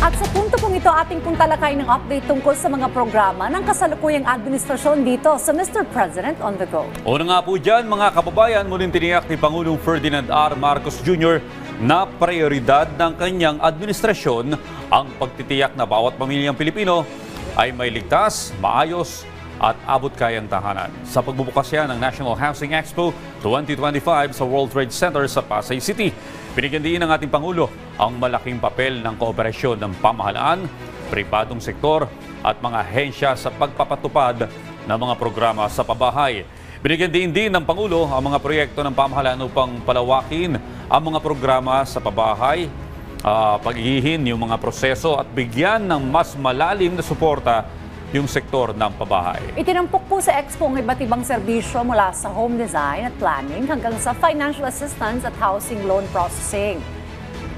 At sa punto pong ito, ating pong talakay ng update tungkol sa mga programa ng kasalukuyang administrasyon dito sa Mr. President on the Go. Una nga po dyan, mga kababayan, muling tiniyak ni Pangulong Ferdinand R. Marcos Jr. na prioridad ng kanyang administrasyon ang pagtitiyak na bawat pamilyang Pilipino ay may ligtas, maayos at abot-kayang tahanan. Sa pagbubukas yan ng National Housing Expo 2025 sa World Trade Center sa Pasay City, binigyan din ng ating Pangulo ang malaking papel ng kooperasyon ng pamahalaan, pribadong sektor at mga ahensya sa pagpapatupad ng mga programa sa pabahay. Binigyan din ng Pangulo ang mga proyekto ng pamahalaan upang palawakin ang mga programa sa pabahay, paghihin yung mga proseso at bigyan ng mas malalim na suporta yung sektor ng pabahay. Itinampok po sa Expo ang iba't ibang serbisyo mula sa home design at planning hanggang sa financial assistance at housing loan processing.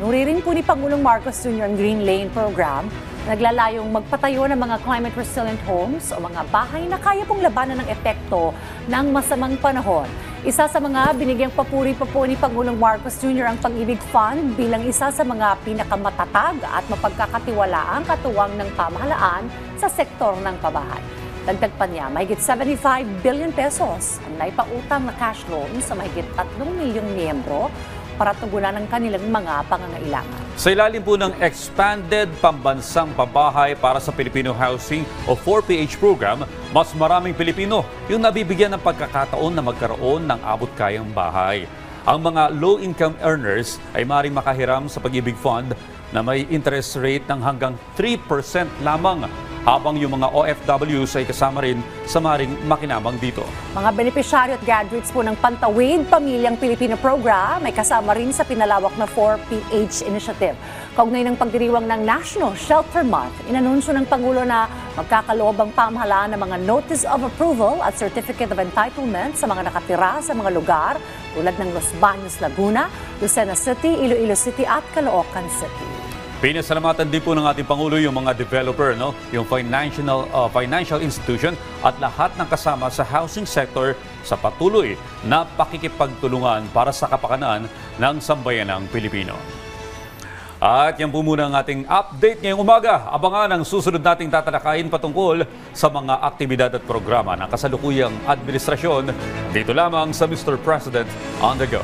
Nuri rin po ni Pangulong Marcos Jr. ang Green Lane Program na naglalayong magpatayo ng mga climate resilient homes o mga bahay na kaya pong labanan ng epekto ng masamang panahon. Isa sa mga binigyang papuri pa po ni Pangulong Marcos Jr. ang Pag-ibig Fund bilang isa sa mga pinakamatatag at mapagkakatiwalaang katuwang ng pamahalaan sa sektor ng pabahay. Dagdag pa niya, mahigit 75 billion pesos ang naipautang na cash loan sa mahigit 3 milyong miyembro para tugunan ang kanilang mga pangangailangan. Sa ilalim po ng Expanded Pambansang Pabahay para sa Filipino Housing o 4PH program, mas maraming Pilipino yung nabibigyan ng pagkakataon na magkaroon ng abot-kayang bahay. Ang mga low-income earners ay maaaring makahiram sa Pag-ibig Fund na may interest rate ng hanggang 3% lamang, habang yung mga OFWs ay kasama rin sa maring makinabang dito. Mga benepisyaryo at graduates po ng Pantawid Pamilyang Pilipino Program ay kasama rin sa pinalawak na 4PH Initiative. Kaugnay ng pagdiriwang ng National Shelter Month, inanunsyo ng Pangulo na magkakaloob ang pamahalaan ng mga Notice of Approval at Certificate of Entitlement sa mga nakatira sa mga lugar tulad ng Los Baños, Laguna, Lucena City, Iloilo City at Caloocan City. Pinasalamatan din po ng ating Pangulo yung mga developer, yung financial institution at lahat ng kasama sa housing sector sa patuloy na pakikipagtulungan para sa kapakanan ng sambayanang Pilipino. At yan po muna ang ating update ngayong umaga. Abangan ang susunod nating tatalakayin patungkol sa mga aktibidad at programa ng kasalukuyang administrasyon dito lamang sa Mr. President on the Go.